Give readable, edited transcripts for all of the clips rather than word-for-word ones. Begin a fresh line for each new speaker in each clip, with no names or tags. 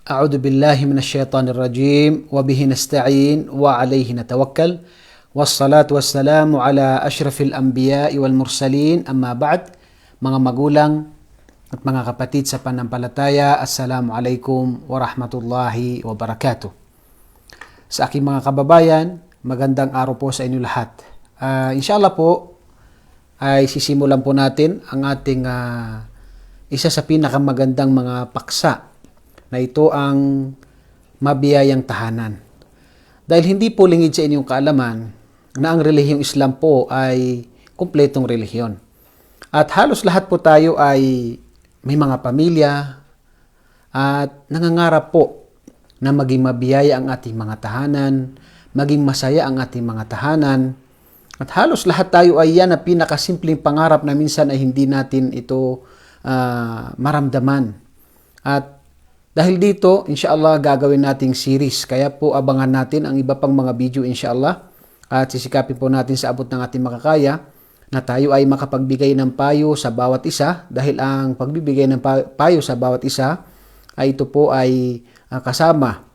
أعوذ بالله من الشيطان الرجيم وبه نستعين وعليه نتوكل والصلاة والسلام على أشرف الأنبياء والمرسلين أما بعد. Mga magulang at mga kapatid sa panampalataya, Assalamualaikum warahmatullahi wabarakatuh. Sa aking mga kababayan, magandang araw po sa inyo lahat. Inshallah po ay sisimulan po natin ang ating isa sa pinakamagandang mga paksa na ito ang mabiyayang tahanan. Dahil hindi po lingid sa inyong kaalaman na ang relihiyong Islam po ay kumpletong relihiyon. At halos lahat po tayo ay may mga pamilya at nangangarap po na maging mabiyaya ang ating mga tahanan, maging masaya ang ating mga tahanan. At halos lahat tayo ay yan na pinakasimpleng pangarap na minsan ay hindi natin ito maramdaman. At dahil dito, inshallah, gagawin nating series. Kaya po abangan natin ang iba pang mga video, inshallah. At sisikapin po natin sa abot ng ating makakaya na tayo ay makapagbigay ng payo sa bawat isa. Dahil ang pagbibigay ng payo sa bawat isa ay ito po ay kasama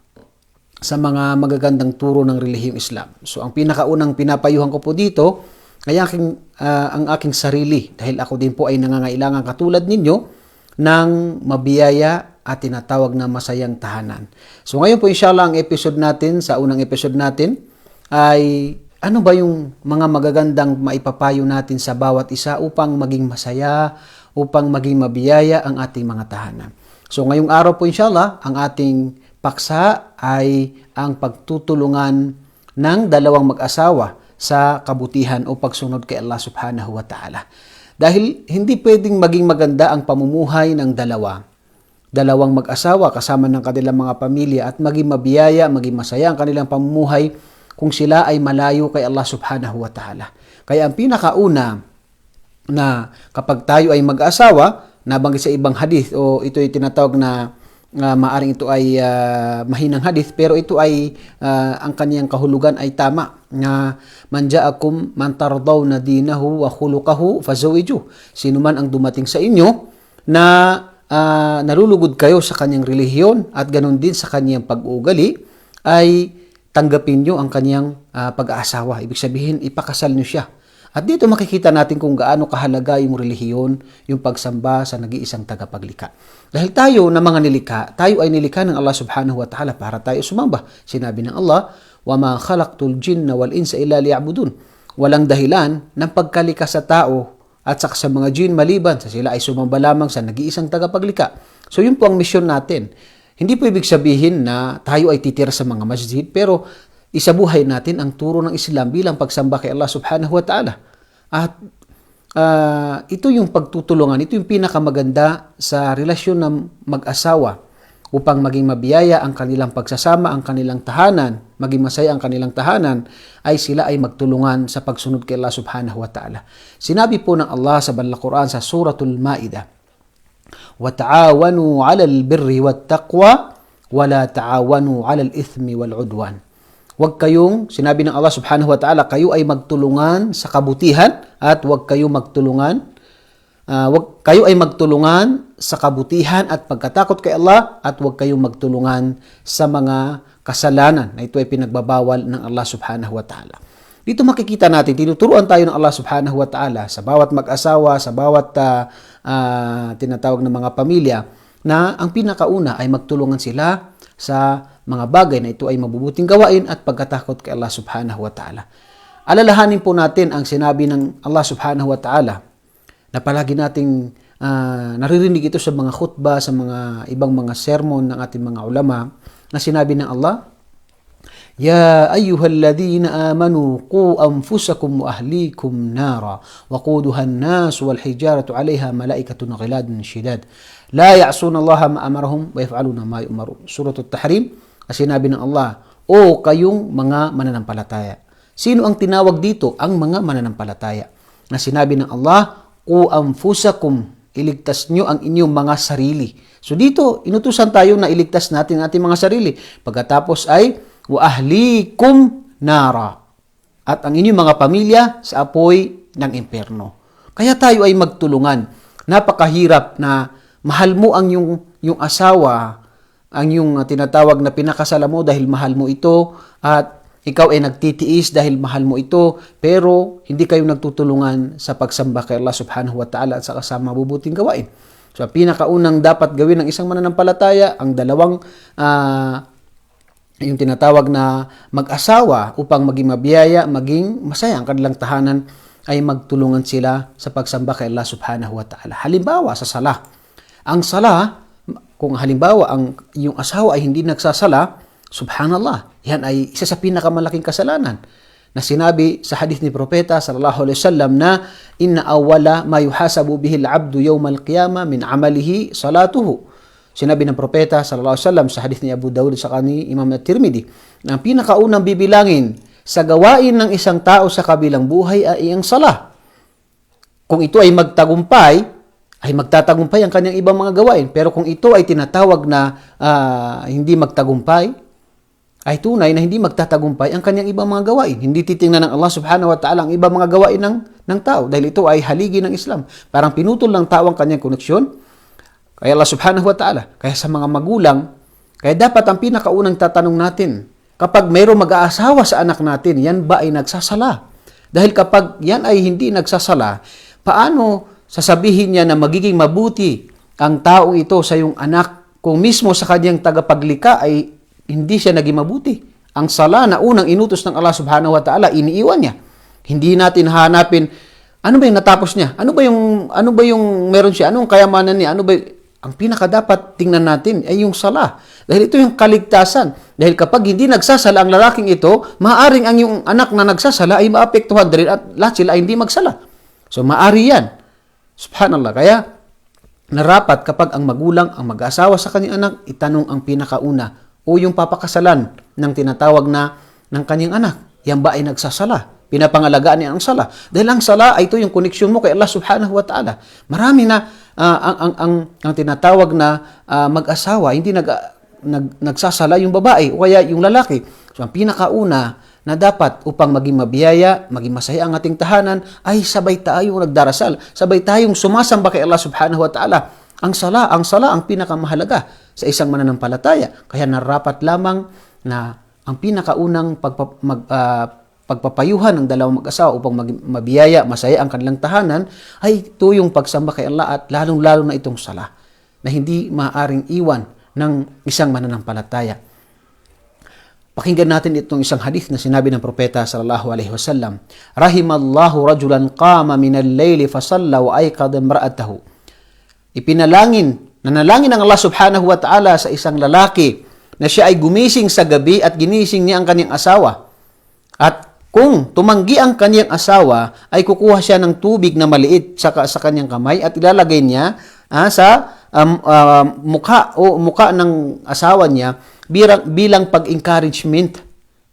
sa mga magagandang turo ng relihiyong Islam. So ang pinakaunang pinapayuhan ko po dito ay ang aking sarili. Dahil ako din po ay nangangailangan katulad ninyo ng mabiyaya at tinatawag na masayang tahanan. So ngayon po inshallah ang episode natin, sa unang episode natin ay ano ba yung mga magagandang maipapayo natin sa bawat isa upang maging masaya, upang maging mabiyaya ang ating mga tahanan. So ngayong araw po inshallah, ang ating paksa ay ang pagtutulungan ng dalawang mag-asawa sa kabutihan o pagsunod kay Allah subhanahu wa ta'ala. Dahil hindi pwedeng maging maganda ang pamumuhay ng dalawang mag-asawa kasama ng kanilang mga pamilya at maging mabiyaya, maging masaya ang kanilang pamumuhay kung sila ay malayo kay Allah subhanahu wa ta'ala. Kaya ang pinakauna na kapag tayo ay mag-asawa, nabanggit sa ibang hadith o ito ay tinatawag na maaring ito ay mahinang hadith, pero ito ay ang kaniyang kahulugan ay tama na man ja'akum man tardawna dinahu wa khuluquhu fazawiju. Sino man ang dumating sa inyo na nalulugod kayo sa kanyang relihiyon at ganun din sa kanyang pag-uugali, ay tanggapin nyo ang kanyang pag-aasawa. Ibig sabihin, ipakasal nyo siya. At dito makikita natin kung gaano kahalaga yung relihiyon, yung pagsamba sa nag-iisang tagapaglikha. Dahil tayo na mga nilikha, tayo ay nilikha ng Allah subhanahu wa ta'ala para tayo sumamba. Sinabi ng Allah, وَمَا خَلَقْتُ الْجِنَّ وَالْإِنسَ إِلَّا لِيَعْبُدُونَ. Walang dahilan ng pagkalikha sa tao at sa mga jin maliban sa sila ay sumamba lamang sa nag-iisang tagapaglikha. So yun po ang misyon natin. Hindi po ibig sabihin na tayo ay titira sa mga masjid, pero isabuhay natin ang turo ng Islam bilang pagsamba kay Allah subhanahu wa ta'ala. At ito yung pagtutulungan, ito yung pinakamaganda sa relasyon ng mag-asawa upang maging mabiyaya ang kanilang pagsasama, ang kanilang tahanan, maging masaya ang kanilang tahanan, ay sila ay magtulungan sa pagsunod kay Allah subhanahu wa ta'ala. Sinabi po ng Allah sa Banal Quran sa Suratul Ma'idah, وَتَعَاوَنُوا عَلَى الْبِرِّ وَالتَّقْوَى وَلَا تَعَاوَنُوا عَلَى الْإِثْمِ وَالْعُدْوَانِ. Huwag kayong, sinabi ng Allah subhanahu wa ta'ala, kayo ay magtulungan sa kabutihan at huwag kayo magtulungan, kayo ay magtulungan sa kabutihan at pagkatakot kay Allah at huwag kayong magtulungan sa mga kasalanan na ito ay pinagbabawal ng Allah subhanahu wa ta'ala. Dito makikita natin, tinuturuan tayo ng Allah subhanahu wa ta'ala sa bawat mag-asawa, sa bawat tinatawag ng mga pamilya, na ang pinakauna ay magtulungan sila sa mga bagay na ito ay mabubuting gawain at pagkatakot kay Allah subhanahu wa ta'ala. Alalahanin po natin ang sinabi ng Allah subhanahu wa ta'ala na palagi nating naririnig ito sa mga khutbah, sa mga ibang mga sermon ng ating mga ulama, na sinabi ng Allah, يا أيها الذين آمنوا قوا أنفسكم وأهليكم نارا وقودها الناس والحجارة عليها ملائكة غلاد شداد لا يعصون الله ما أمرهم ويفعلون ما يؤمرون. Surah At-Tahrim, sinabi ng Allah, o kayong mga mananampalataya. Sino ang tinawag dito? Ang mga mananampalataya. Na sinabi ng Allah, qu anfusakum, iligtas nyo ang inyong mga sarili. So dito, inutusan tayo na iligtas natin ang ating mga sarili. Pagkatapos ay wa ahlikum nara, at ang inyong mga pamilya sa apoy ng impyerno. Kaya tayo ay magtulungan. Napakahirap na mahal mo ang yung asawa ang yung tinatawag na pinakasala mo dahil mahal mo ito at ikaw ay nagtitiis dahil mahal mo ito, pero hindi kayo nagtutulungan sa pagsamba kay Allah subhanahu wa ta'ala at sa kasama mabubuting gawain. So, pinakaunang dapat gawin ng isang mananampalataya, ang dalawang yung tinatawag na mag-asawa upang maging mabiyaya, maging masaya ang kanilang tahanan, ay magtulungan sila sa pagsamba kay Allah subhanahu wa ta'ala. Halimbawa, sa sala. Ang sala, kung halimbawa yung asawa ay hindi nagsasala, subhanallah, yan ay isa sa pinakamalaking kasalanan na sinabi sa hadith ni Propeta sallallahu alaihi wasallam na inna awwala ma yuhasabu bihi al-'abdu yawm al-qiyamah min 'amalihi salatuhu. Sinabi ng Propeta sallallahu alaihi wasallam sa hadith ni Abu Dawud sa kani Imam At-Tirmidhi na ang pinakaunang bibilangin sa gawain ng isang tao sa kabilang buhay ay ang sala. Kung ito ay magtagumpay, ay magtatagumpay ang kanyang ibang mga gawain. Pero kung ito ay tinatawag na hindi magtagumpay, ay tunay na hindi magtatagumpay ang kanyang ibang mga gawain. Hindi titingnan ng Allah subhanahu wa ta'ala ang ibang mga gawain ng tao dahil ito ay haligi ng Islam. Parang pinutol ng tao ang kanyang koneksyon kay Allah subhanahu wa ta'ala. Kaya sa mga magulang, kaya dapat ang pinakaunang tatanong natin, kapag mayroong mag-aasawa sa anak natin, yan ba ay nagsasala? Dahil kapag yan ay hindi nagsasala, paano sasabihin niya na magiging mabuti ang taong ito sa iyong anak kung mismo sa kanyang tagapaglikha ay hindi siya naging mabuti? Ang sala na unang inutos ng Allah subhanahu wa ta'ala, iniiwan niya. Hindi natin hahanapin, ano ba yung natapos niya? Ano ba yung meron siya? Anong kayamanan niya? Ang pinakadapat tingnan natin ay yung sala. Dahil ito yung kaligtasan. Dahil kapag hindi nagsasala ang lalaking ito, maaaring ang yung anak na nagsasala ay maapektuhan dahil at lahat sila ay hindi magsala. So maari yan. Subhanallah. Kaya narapat kapag ang magulang, ang mag-asawa sa kanyang anak, itanong ang pinakauna o yung papakasalan ng tinatawag na ng kanyang anak. Yan ba ay nagsasala? Pinapangalagaan niya ang sala. Dahil ang sala ay ito yung koneksyon mo kay Allah subhanahu wa ta'ala. Marami na ang tinatawag na mag-asawa, hindi nagsasala yung babae o kaya yung lalaki. So ang pinakauna na dapat upang maging mabiyaya, maging masaya ang ating tahanan, ay sabay tayong nagdarasal. Sabay tayong sumasamba kay Allah subhanahu wa ta'ala. Ang sala ang pinakamahalaga sa isang mananampalataya. Kaya narapat lamang na ang pinakaunang pagpapayuhan ng dalawang mag-asawa upang mabiyaya, masaya ang kanilang tahanan ay ito yung pagsamba kay Allah at lalong-lalo na itong sala na hindi maaaring iwan ng isang mananampalataya. Pakinggan natin itong isang hadith na sinabi ng Propeta sallallahu alaihi wasallam, rahimallahu rajulan qama minal layli fasalla wa ayqadha imra'atahu. Nanalangin ng Allah subhanahu wa ta'ala sa isang lalaki na siya ay gumising sa gabi at ginising niya ang kanyang asawa. At kung tumanggi ang kanyang asawa, ay kukuha siya ng tubig na maliit sa kanyang kamay at ilalagay niya sa mukha ng asawa niya bilang pag-encouragement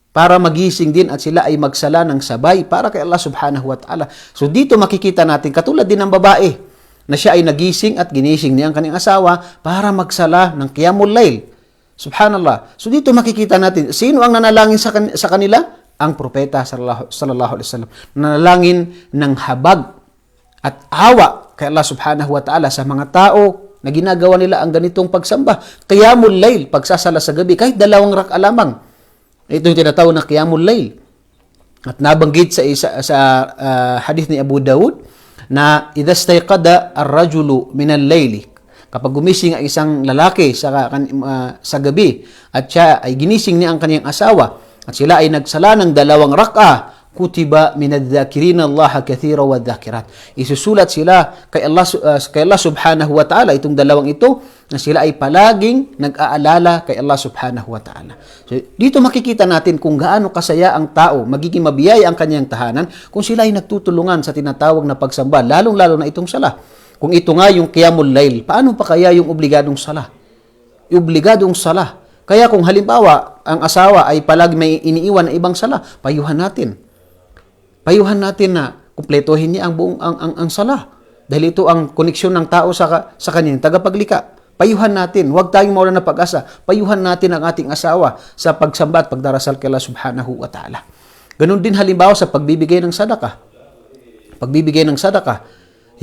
para magising din at sila ay magsala ng sabay para kay Allah subhanahu wa ta'ala. So dito makikita natin, katulad din ng babae, na siya ay nagising at ginising niya ang kanyang asawa para magsala ng qiyamul layl. Subhanallah. So dito makikita natin, sino ang nanalangin sa kanila? Ang Propeta sallallahu alaihi wasallam. Nanalangin ng habag at awa kay Allah subhanahu wa ta'ala sa mga tao na ginagawa nila ang ganitong pagsamba. Qiyamul layl, pagsasala sa gabi, kahit 2 rak'a lamang. Ito yung tinatawag na qiyamul layl. At nabanggit sa hadith ni Abu Dawud, na idha stayqada ar-rajulu min al-layli, kapag gumising ang isang lalaki sa gabi at siya ay ginising niya ang kanyang asawa at sila ay nagsala ng 2 rak'a, kutiba min adh-dhakirina Allah kathira wa adh-dhakirat. Isusulat sila kay Allah subhanahu wa ta'ala, itong dalawang ito, na sila ay palaging nag-aalala kay Allah subhanahu wa ta'ala. So, dito makikita natin kung gaano kasaya ang tao, magiging mabiyaya ang kanyang tahanan kung sila ay nagtutulungan sa tinatawag na pagsamba, lalong-lalo na itong sala. Kung ito nga yung qiyamul layl, paano pa kaya yung obligadong sala? Obligadong sala. Kaya kung halimbawa, ang asawa ay palagi may iniiwan na ibang sala, payuhan natin. Payuhan natin na kumpletuhin niya ang buong ang sala. Dahil ito ang koneksyon ng tao sa kanyang tagapaglikha. Payuhan natin, huwag tayong mawala ng pag-asa. Payuhan natin ang ating asawa sa pagsamba at pagdarasal kay Allah subhanahu wa ta'ala. Ganun din halimbawa sa pagbibigay ng sadaka. Pagbibigay ng sadaka,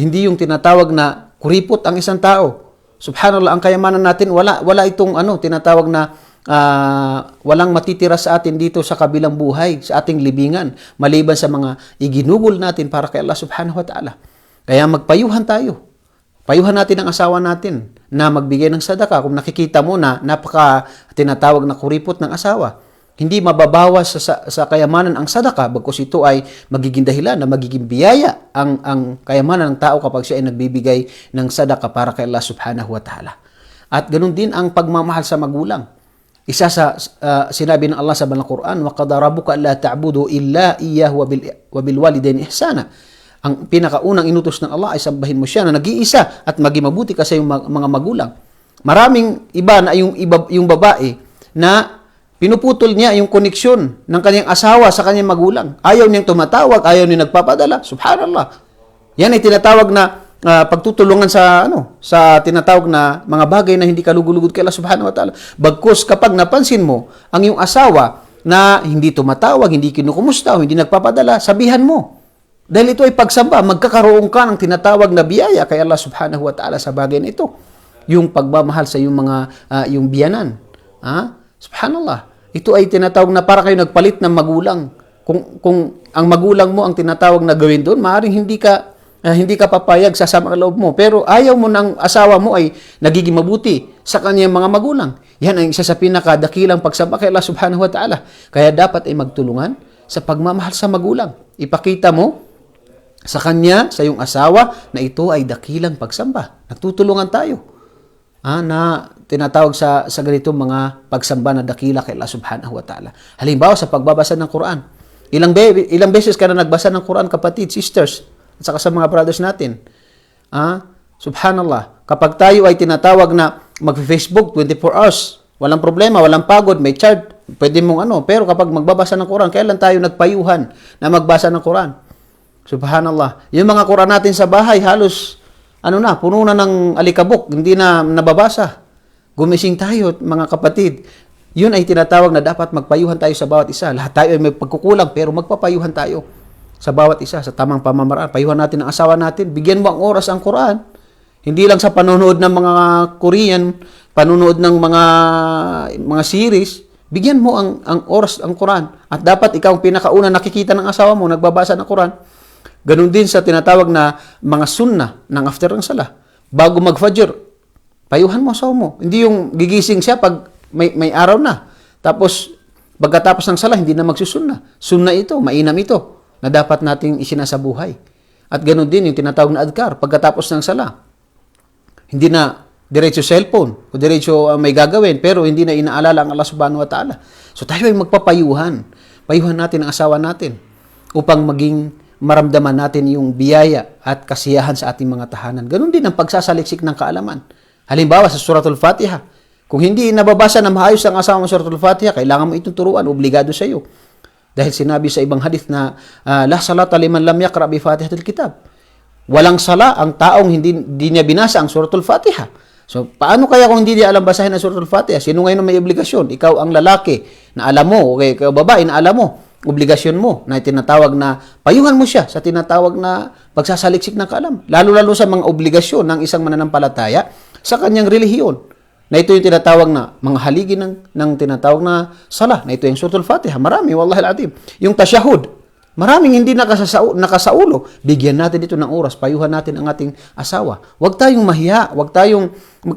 hindi yung tinatawag na kuripot ang isang tao. Subhanallah, ang kayamanan natin, wala itong tinatawag na walang matitira sa atin dito sa kabilang buhay, sa ating libingan, maliban sa mga iginugol natin para kay Allah subhanahu wa ta'ala. Kaya magpayuhan tayo. Payuhan natin ang asawa natin na magbigay ng sadaka. Kung nakikita mo na napaka tinatawag na kuripot ng asawa, hindi mababawas sa kayamanan ang sadaka, bagkus ito ay magiging dahilan na magiging biyaya ang kayamanan ng tao kapag siya ay nagbibigay ng sadaka para kay Allah subhanahu wa ta'ala. At ganun din ang pagmamahal sa magulang. Isa sa sinabi ng Allah sa Banal Quran, وَقَضَى رَبُّكَ أَلَّا تَعْبُدُوا إِلَّا إِيَّاهُ وَبِالْوَالِدَيْنِ إِحْسَانًا. Ang pinakaunang inutos ng Allah ay sambahin mo siya na nag-iisa at maging mabuti ka sa iyong mga magulang. Maraming iba na yung babae na pinuputol niya yung koneksyon ng kanyang asawa sa kanyang magulang. Ayaw niyang tumatawag, ayaw niyang nagpapadala. Subhanallah. Yan ay tinatawag na pagtutulungan sa tinatawag na mga bagay na hindi kalugulugod kay Allah subhanahu wa ta'ala. Bagkus kapag napansin mo ang iyong asawa na hindi tumatawag, hindi kinukumusta, o hindi nagpapadala, sabihan mo. Dahil ito ay pagsamba, magkakaroon ka ng tinatawag na biyaya kay Allah subhanahu wa ta'ala sa bagay na ito. Yung pagmamahal sa iyong mga yung biyanan. Subhanallah. Ito ay tinatawag na para kayo nagpalit ng magulang. Kung ang magulang mo ang tinatawag na gawin doon, maaaring hindi ka papayag sa sama loob mo. Pero ayaw mo ng asawa mo ay nagiging mabuti sa kanyang mga magulang. Yan ang isa sa pinakadakilang pagsamba kay Allah subhanahu wa ta'ala. Kaya dapat ay magtulungan sa pagmamahal sa magulang. Ipakita mo sa kanya, sa iyong asawa, na ito ay dakilang pagsamba. Nagtutulungan tayo. Na tinatawag sa ganitong mga pagsamba na dakila kay Allah subhanahu wa ta'ala. Halimbawa sa pagbabasa ng Quran. Ilang beses ka na nagbasa ng Quran, kapatid, sisters, at saka sa mga brothers natin. Subhanallah. Kapag tayo ay tinatawag na mag-Facebook 24 hours, walang problema, walang pagod, may charge, pwede mong pero kapag magbabasa ng Quran, kailan tayo nagpayuhan na magbasa ng Quran? Subhanallah. Yung mga Quran natin sa bahay, halos puno na ng alikabok, hindi na nababasa. Gumising tayo, mga kapatid. Yun ay tinatawag na dapat magpayuhan tayo sa bawat isa. Lahat tayo ay may pagkukulang, pero magpapayuhan tayo sa bawat isa, sa tamang pamamaraan. Payuhan natin ang asawa natin. Bigyan mo ang oras ang Quran. Hindi lang sa panonood ng mga Korean, panonood ng mga series. Bigyan mo ang oras ang Quran. At dapat ikaw ang pinakauna nakikita ng asawa mo, nagbabasa ng Quran. Ganun din sa tinatawag na mga sunnah ng after ng salah. Bago mag-fajr, payuhan mo asawa mo. Hindi yung gigising siya pag may araw na. Tapos, pagkatapos ng salah, hindi na magsusunna. Sunna ito, mainam ito, na dapat nating isinasabuhay. At ganun din yung tinatawag na adkar, pagkatapos ng salah. Hindi na diretso cellphone, o diretso may gagawin, pero hindi na inaalala ang Allah subhanahu wa ta'ala. So tayo ay magpapayuhan. Payuhan natin ang asawa natin upang maging maramdaman natin yung biyaya at kasiyahan sa ating mga tahanan. Ganun din ang pagsasaliksik ng kaalaman. Halimbawa sa Suratul Fatiha. Kung hindi nababasa na maayos ang asawa mo sa Suratul Fatiha, kailangan mo itong turuan, obligado sa iyo. Dahil sinabi sa ibang hadith na la salata liman lam yaqra bi Fatihatil Kitab. Walang sala ang taong hindi niya binasa ang Suratul Fatiha. So, paano kaya kung hindi niya alam basahin ang Suratul Fatiha? Sino ngayon may obligasyon? Ikaw ang lalaki na alam mo, okay, ikaw babae na alam mo. Obligasyon mo na tinatawag na payuhan mo siya sa tinatawag na pagsasaliksik ng kaalam. Lalo-lalo sa mga obligasyon ng isang mananampalataya sa kanyang relihiyon. Na ito yung tinatawag na mga haligi ng tinatawag na salah. Na ito yung Suratul Fatiha. Marami, wallahi al-adim. Yung tasyahud, maraming hindi nakasaulo. Bigyan natin ito ng oras. Payuhan natin ang ating asawa. Huwag tayong mahiya.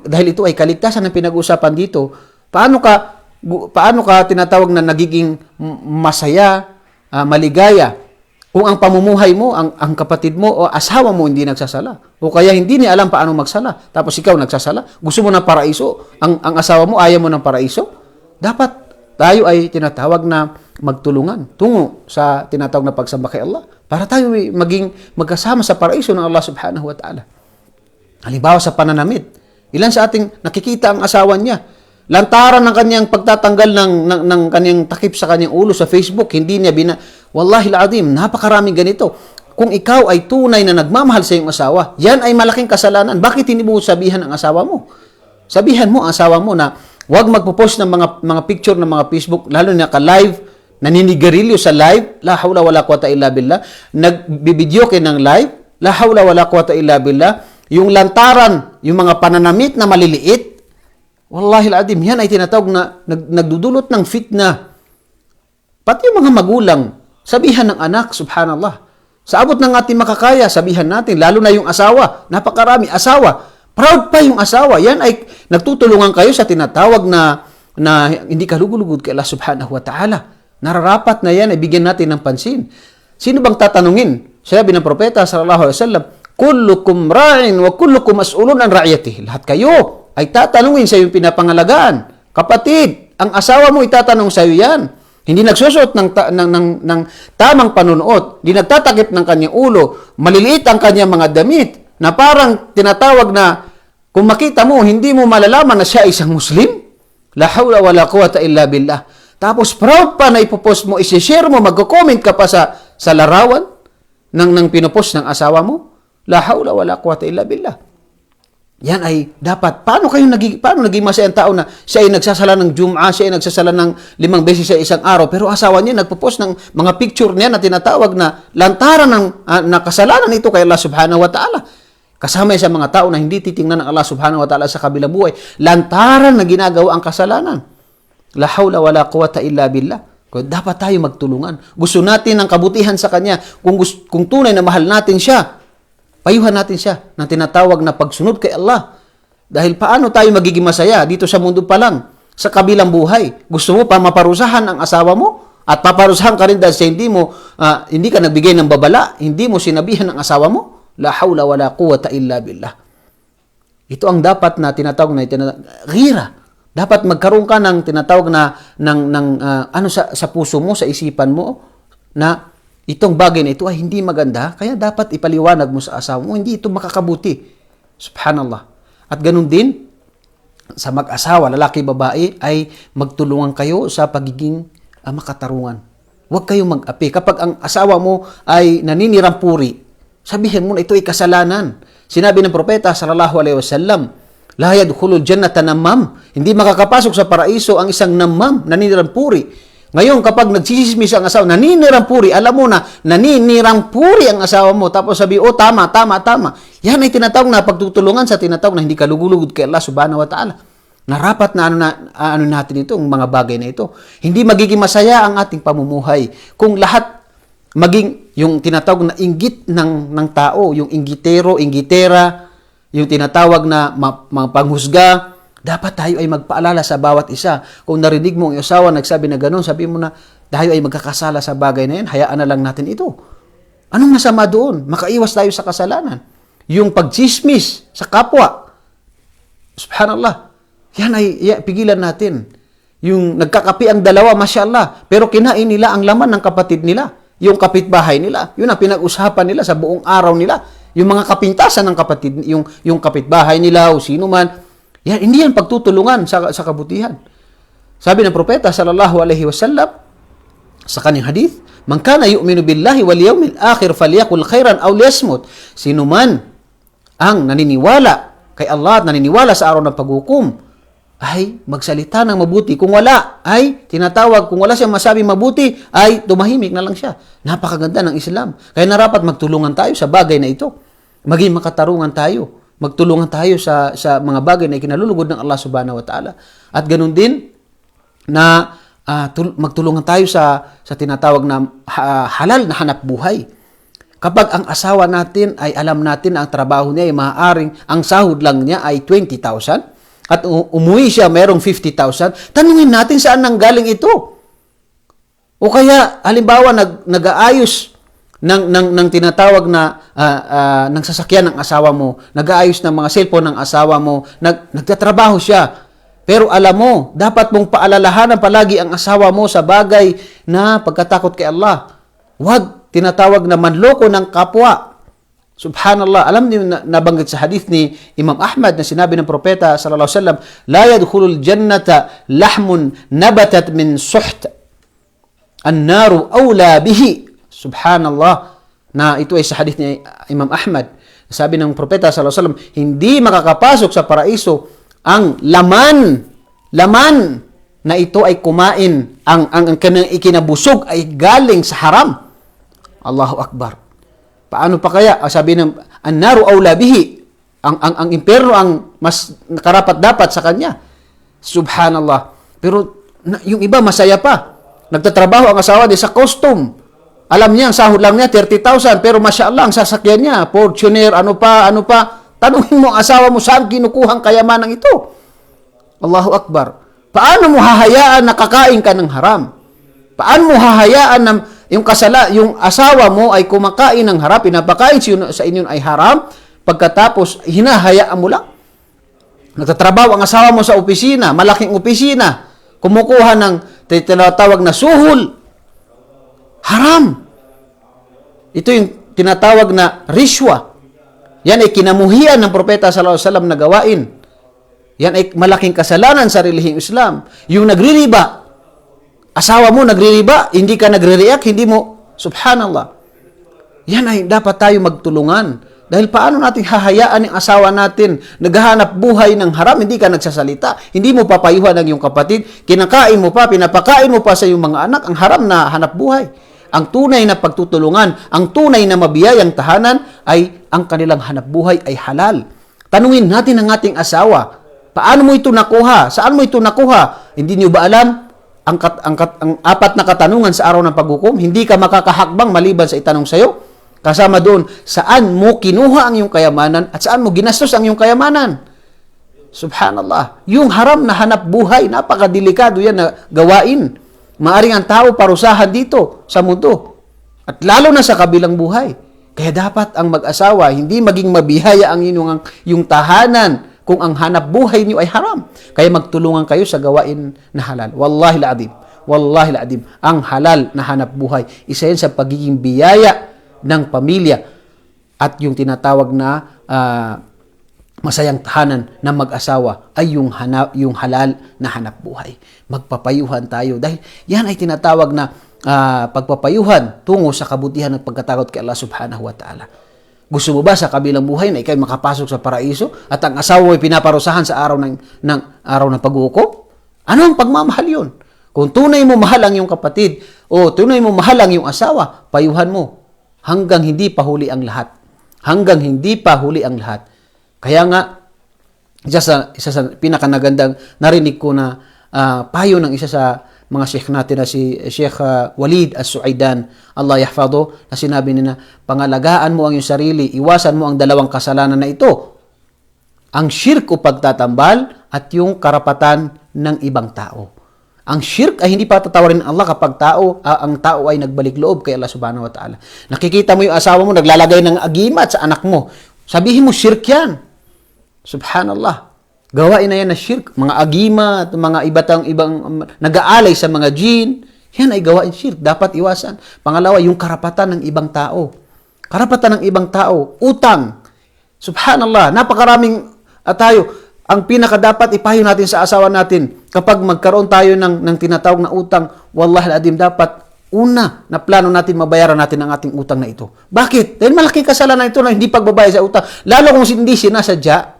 Dahil ito ay kaligtasan na pinag-uusapan dito. Paano ka tinatawag na nagiging masaya, maligaya kung ang pamumuhay mo, ang kapatid mo o asawa mo hindi nagsasala? O kaya hindi niya alam paano magsala. Tapos ikaw nagsasala. Gusto mo ng paraiso? Ang asawa mo ayaw mo ng paraiso? Dapat tayo ay tinatawag na magtulungan tungo sa tinatawag na pagsamba kay Allah para tayo maging magkasama sa paraiso ng Allah subhanahu wa ta'ala. Halimbawa sa pananamit. Ilan sa ating nakikita ang asawa niya? Lantaran ng kanyang pagtatanggal ng kanyang takip sa kanyang ulo sa Facebook, hindi niya Wallahi al-adim, napakaraming ganito. Kung ikaw ay tunay na nagmamahal sa iyong asawa, yan ay malaking kasalanan. Bakit hindi mo sabihan ang asawa mo? Sabihan mo ang asawa mo na huwag magpo-post ng mga picture ng mga Facebook, lalo na ka-live, naninigarilyo sa live, la hawla wala quwata illa billah, nagbibideo kayo ng live, la hawla wala quwata illa billah, yung lantaran, yung mga pananamit na maliliit, wallahi al-adim, yan ay tinatawag na nagdudulot ng fitna. Pati yung mga magulang, sabihan ng anak, subhanallah. Sa abot ng ating makakaya, sabihan natin, lalo na yung asawa, napakarami, asawa. Proud pa yung asawa. Yan ay nagtutulungan kayo sa tinatawag na hindi kalugulugod kay Allah subhanahu wa ta'ala. Nararapat na yan ay bigyan natin ng pansin. Sino bang tatanungin? Sabi ng propeta sallallahu alaihi wasallam, kullukum ra'in wa kullukum mas'ulun an ra'iyatihi. Lahat kayo ay tatanungin sa iyong pinapangalagaan. Kapatid, ang asawa mo itatanong sa iyo yan. Hindi nagsusot ng tamang panunuot, hindi nagtatakip ng kanyang ulo, maliliit ang kanyang mga damit, na parang tinatawag na kung makita mo, hindi mo malalaman na siya isang Muslim. La hawla wala quwata illa billah. Tapos proud pa na ipopost mo, isi-share mo, magko-comment ka pa sa larawan ng pinopost ng asawa mo. La hawla wala quwata illa billah. Yan ay dapat. Paano naging masaya ang tao na siya ay nagsasala ng Jum'ah, siya ay nagsasala ng 5 beses sa isang araw, pero asawa niya nagpo-post ng mga picture niya na tinatawag na lantaran ng kasalanan ito kay Allah subhanahu wa ta'ala. Kasama sa mga tao na hindi titingnan ng Allah subhanahu wa ta'ala sa kabilang buhay. Lantaran na ginagawa ang kasalanan. La hawla wala quwata illa billah. Dapat tayo magtulungan. Gusto natin ng kabutihan sa Kanya. Kung tunay na mahal natin siya, payuhan natin siya na tinatawag na pagsunod kay Allah. Dahil paano tayo magiging masaya dito sa mundo pa lang, sa kabilang buhay? Gusto mo pa maparusahan ang asawa mo? At paparusahan ka rin dahil sa hindi ka nagbigay ng babala, hindi mo sinabihan ng asawa mo? La hawla wala quwata illa billah. Ito ang dapat na tinatawag na ghira. Dapat magkaroon ka ng tinatawag na sa puso mo, sa isipan mo, na itong bagay na ito ay hindi maganda, kaya dapat ipaliwanag mo sa asawa mo, hindi ito makakabuti. Subhanallah. At ganun din, sa mag-asawa, lalaki, babae, ay magtulungan kayo sa pagiging makatarungan. Huwag kayong mag-api. Kapag ang asawa mo ay naninirang puri, sabihin mo na ito ay kasalanan. Sinabi ng propeta sallallahu alaihi wasallam, la yadkhulul jannata namam. Hindi makakapasok sa paraiso ang isang namam, naninirang puri. Ngayon, kapag nagsisismis ang asawa, naninirang puri, alam mo na, naninirang puri ang asawa mo, tapos sabi, tama. Yan ay tinatawag na pagtutulungan sa tinatawag na hindi kalugulugod kay Allah subhanahu wa ta'ala. Narapat na ano natin ito, ang mga bagay na ito. Hindi magiging masaya ang ating pamumuhay kung lahat maging yung tinatawag na inggit ng tao, yung inggitero, inggitera, yung tinatawag na panghusga. Dapat tayo ay magpaalala sa bawat isa. Kung narinig mo ang asawa nagsabi na gano'n, sabi mo na tayo ay magkakasala sa bagay na yan, hayaan na lang natin ito. Anong masama doon? Makaiwas tayo sa kasalanan. Yung pagchismis sa kapwa, subhanallah, pigilan natin. Yung nagkakapi ang dalawa, masyaallah, pero kinain nila ang laman ng kapatid nila, yung kapitbahay nila, yun ang pinag-usapan nila sa buong araw nila, yung mga kapintasan ng kapatid, yung kapitbahay nila o sino man. Yan, hindi yan pagtutulungan sa kabutihan. Sabi ng propeta sallallahu alaihi wasallam sa kanyang hadith, man kana yu'minu billahi wal yawmil akhir falyakul khairan aw liyasmut. Sino man ang naniniwala kay Allah at naniniwala sa araw ng paghukom, ay magsalita ng mabuti. Kung wala, ay tinatawag, kung wala siyang masabi mabuti, ay tumahimik na lang siya. Napakaganda ng Islam. Kaya narapat magtulungan tayo sa bagay na ito. Maging makatarungan tayo. Magtulungan tayo sa mga bagay na ikinalulugod ng Allah subhanahu wa ta'ala. At ganun din, na magtulungan tayo sa tinatawag na halal na hanap buhay. Kapag ang asawa natin ay alam natin na ang trabaho niya ay maaaring, ang sahod lang niya ay 20,000, at umuwi siya mayroong 50,000, tanungin natin saan nanggaling ito. O kaya, halimbawa, nag-aayos ng tinatawag na ng sasakyan ng asawa mo, nag-aayos ng mga cellphone ng asawa mo, nagtatrabaho siya. Pero alam mo, dapat mong paalalahanan palagi ang asawa mo sa bagay na pagkatakot kay Allah. Huwag tinatawag na manloko ng kapwa. Subhanallah, alam niyo nabanggit sa hadith ni Imam Ahmad na sinabi ng propeta sallallahu alaihi wasallam, la yadkhulul jannata lahmun nabatat min suht. An-naru awla bihi. Subhanallah, na ito ay sa hadith ni Imam Ahmad. Sabi ng propeta sallallahu alaihi wasallam, hindi makakapasok sa paraiso ang laman na ito ay kumain, ang ikinabusog ay galing sa haram. Allahu Akbar. Paano pa kaya? Sabi ng an-naru awla bihi. Ang impyerno ang mas karapat-dapat sa kanya. Subhanallah. Pero yung iba masaya pa. Nagtatrabaho ang asawa niya sa costume. Alam niya, ang sahod lang niya 30,000, pero mashallah, ang sasakyan niya, Fortuner, ano pa. Tanungin mo ang asawa mo, saan kinukuhang kayamanang ito? Allahu Akbar. Paano mo hahayaan na kakain ka ng haram? Paano mo hahayaan na yung asawa mo ay kumakain ng haram, pinapakain sa inyo ay haram, pagkatapos hinahayaan mo lang? Nagtatrabaho ang asawa mo sa opisina, malaking opisina, kumukuha ng tinatawag na suhol. Haram. Ito yung tinatawag na rishwa. Yan ay kinamuhian ng propeta sallallahu alaihi wasallam na gawain. Yan ay malaking kasalanan sa relihiyong Islam. Yung nagririba, asawa mo nagririba, hindi ka nagre-react, hindi mo, subhanallah. Yan ay dapat tayo magtulungan. Dahil paano natin hahayaan yung asawa natin naghahanap buhay ng haram, hindi ka nagsasalita, hindi mo papayuhan ang iyong kapatid, kinakain mo pa, pinapakain mo pa sa iyong mga anak, ang haram na hanap buhay. Ang tunay na pagtutulungan, ang tunay na mabiyayang tahanan ay ang kanilang hanap buhay ay halal. Tanungin natin ang ating asawa, paano mo ito nakuha? Saan mo ito nakuha? Hindi niyo ba alam? Ang 4 na katanungan sa araw ng paghukom, hindi ka makakahakbang maliban sa itanong sa iyo. Kasama doon, saan mo kinuha ang iyong kayamanan at saan mo ginastos ang iyong kayamanan? Subhanallah. Yung haram na hanap buhay, napakadelikado yan na gawain. Maaring ang tao parusahan dito sa mundo. At lalo na sa kabilang buhay. Kaya dapat ang mag-asawa, hindi maging mabihaya ang yung tahanan kung ang hanap buhay niyo ay haram. Kaya magtulungan kayo sa gawain na halal. Wallahi al-adim. Wallahi al-adim. Ang halal na hanap buhay, isa yan sa pagiging biyaya ng pamilya at yung tinatawag na masayang tahanan ng mag-asawa ay yung halal na hanap buhay. Magpapayuhan tayo dahil yan ay tinatawag na pagpapayuhan tungo sa kabutihan at pagkatakot kay Allah subhanahu wa ta'ala. Gusto mo ba sa kabilang buhay na ikay makapasok sa paraiso at ang asawa ay pinaparusahan sa araw ng paghukom? Ano ang pagmamahal yun? Kung tunay mo mahal ang iyong kapatid o tunay mo mahal ang iyong asawa, payuhan mo hanggang hindi pa huli ang lahat. Hanggang hindi pa huli ang lahat. Kaya nga, isa sa pinakanagandang narinig ko na payo ng isa sa mga sheikh natin na si Sheikh Walid As-Suaidan, Allah yahfadho, na sinabi niya na, pangalagaan mo ang iyong sarili, iwasan mo ang 2 kasalanan na ito. Ang shirk o pagtatambal at yung karapatan ng ibang tao. Ang shirk ay hindi patatawarin ng Allah kapag ang tao ay nagbalik loob kay Allah subhanahu wa ta'ala. Nakikita mo yung asawa mo, naglalagay ng agimat sa anak mo. Sabihin mo, shirk yan. Subhanallah. Gawain na yan na shirk. Mga agimat, mga ibang nag-aalay sa mga jin. Yan ay gawain shirk. Dapat iwasan. Pangalawa, yung karapatan ng ibang tao. Karapatan ng ibang tao. Utang. Subhanallah. Napakaraming tayo. Ang pinakadapat ipayo natin sa asawa natin kapag magkaroon tayo ng tinatawag na utang, wallahi al-adim, dapat una na plano natin mabayaran natin ang ating utang na ito. Bakit? Dahil malaking kasalanan ito na hindi pagbabayad sa utang. Lalo kung hindi sinasadya.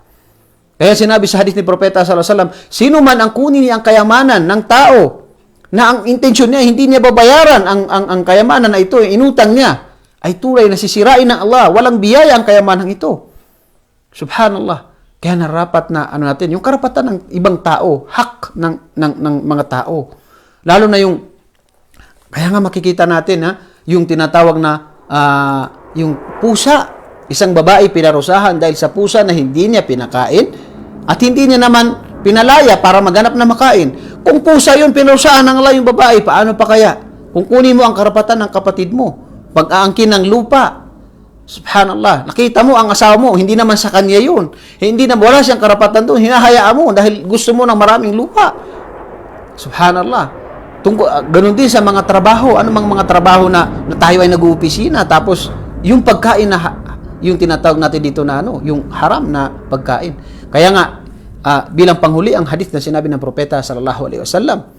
Kaya sinabi sa hadith ni Propeta sallallahu alaihi wasallam, sino man ang kunin niya ang kayamanan ng tao na ang intensyon niya hindi niya babayaran ang kayamanan na ito, inutang niya, ay tulay na sisirain ng Allah. Walang biyaya ang kayamanang ito. Subhanallah. Kaya narapat na natin, yung karapatan ng ibang tao, hak ng mga tao. Lalo na kaya nga makikita natin yung tinatawag na yung pusa. Isang babae pinarusahan dahil sa pusa na hindi niya pinakain at hindi niya naman pinalaya para maganap na makain. Kung pusa yun, pinarusahan ng Allah yung babae, paano pa kaya? Kung kunin mo ang karapatan ng kapatid mo, pag-aangkin ng lupa, subhanallah, nakita mo ang asawa mo, hindi naman sa kanya yun. Hindi na, wala siyang karapatan doon, hinahayaan mo dahil gusto mo ng maraming lupa. Subhanallah. Ganun din sa mga trabaho. Ano mga trabaho na tayo ay nag-uopisina, tapos yung pagkain na, yung tinatawag natin dito na yung haram na pagkain. Kaya nga, bilang panghuli, ang hadith na sinabi ng propeta sallallahu alaihi wasallam,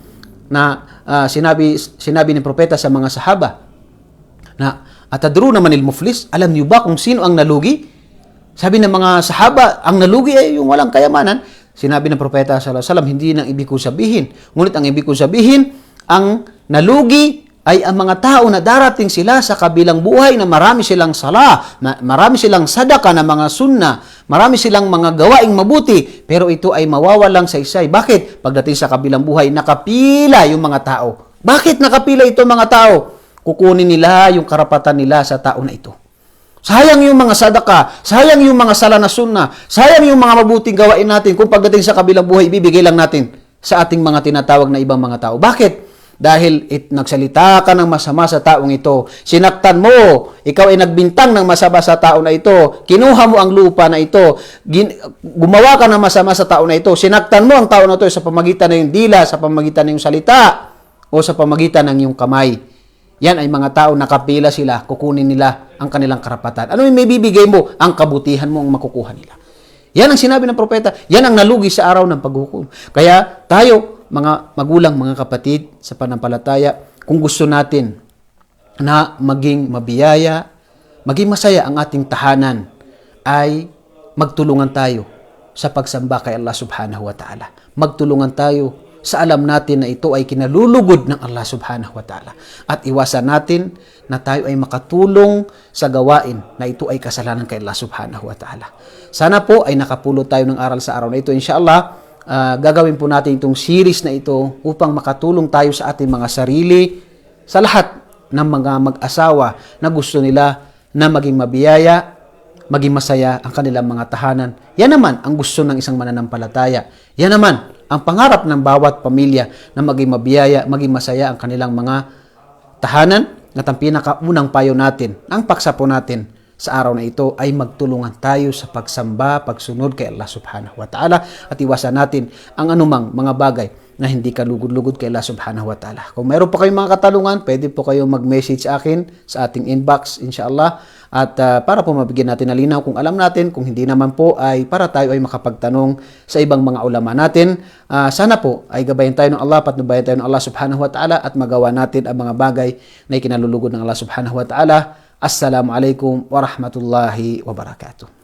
na sinabi ng propeta sa mga sahaba, na atadruna manil muflis, alam niyo ba kung sino ang nalugi? Sabi ng mga sahaba, ang nalugi ay yung walang kayamanan. Sinabi ng propeta sallallahu alaihi wasallam, hindi nang ibig ko sabihin. Ngunit ang ibig ko sabihin, ang nalugi ay ang mga tao na darating sila sa kabilang buhay na marami silang sala, marami silang sadaka na mga sunna, marami silang mga gawaing mabuti, pero ito ay mawawalang saysay. Bakit? Pagdating sa kabilang buhay, nakapila yung mga tao. Bakit nakapila ito mga tao? Kukunin nila yung karapatan nila sa tao na ito. Sayang yung mga sadaka, sayang yung mga sala na sunna, sayang yung mga mabuting gawain natin kung pagdating sa kabilang buhay, ibibigay lang natin sa ating mga tinatawag na ibang mga tao. Bakit? Dahil nagsalita ka ng masama sa taong ito, sinaktan mo, ikaw ay nagbintang ng masama sa tao na ito, kinuha mo ang lupa na ito, gumawa ka ng masama sa tao na ito, sinaktan mo ang tao na ito sa pamagitan ng iyong dila, sa pamagitan ng iyong salita, o sa pamagitan ng iyong kamay. Yan ay mga tao nakapila sila, kukunin nila ang kanilang karapatan. Ano yung may bibigay mo? Ang kabutihan mo ang makukuha nila. Yan ang sinabi ng propeta, yan ang nalugi sa araw ng paghukom. Kaya tayo, mga magulang, mga kapatid sa pananampalataya, kung gusto natin na maging mabiyaya, maging masaya ang ating tahanan, ay magtulungan tayo sa pagsamba kay Allah subhanahu wa ta'ala. Magtulungan tayo sa alam natin na ito ay kinalulugod ng Allah subhanahu wa ta'ala. At iwasan natin na tayo ay makatulong sa gawain na ito ay kasalanan kay Allah subhanahu wa ta'ala. Sana po ay nakapulot tayo ng aral sa araw na ito. Inshallah, gagawin po natin itong series na ito upang makatulong tayo sa ating mga sarili, sa lahat ng mga mag-asawa na gusto nila na maging mabiyaya, maging masaya ang kanilang mga tahanan. Yan naman ang gusto ng isang mananampalataya. Yan naman ang pangarap ng bawat pamilya na maging mabiyaya, maging masaya ang kanilang mga tahanan. At ang pinakaunang payo natin, ang paksa po natin sa araw na ito ay magtulungan tayo sa pagsamba, pagsunod kay Allah subhanahu wa ta'ala at iwasan natin ang anumang mga bagay na hindi kalugod-lugod kay Allah subhanahu wa ta'ala. Kung mayroon po kayong mga katanungan, pwede po kayong mag-message sa akin sa ating inbox, inshallah. At para po mabigyan natin na linaw kung alam natin, kung hindi naman po ay para tayo ay makapagtanong sa ibang mga ulama natin. Sana po ay gabayan tayo ng Allah, patnubayan tayo ng Allah subhanahu wa ta'ala at magawa natin ang mga bagay na ikinalulugod ng Allah subhanahu wa ta'ala. Assalamualaikum warahmatullahi wabarakatuh.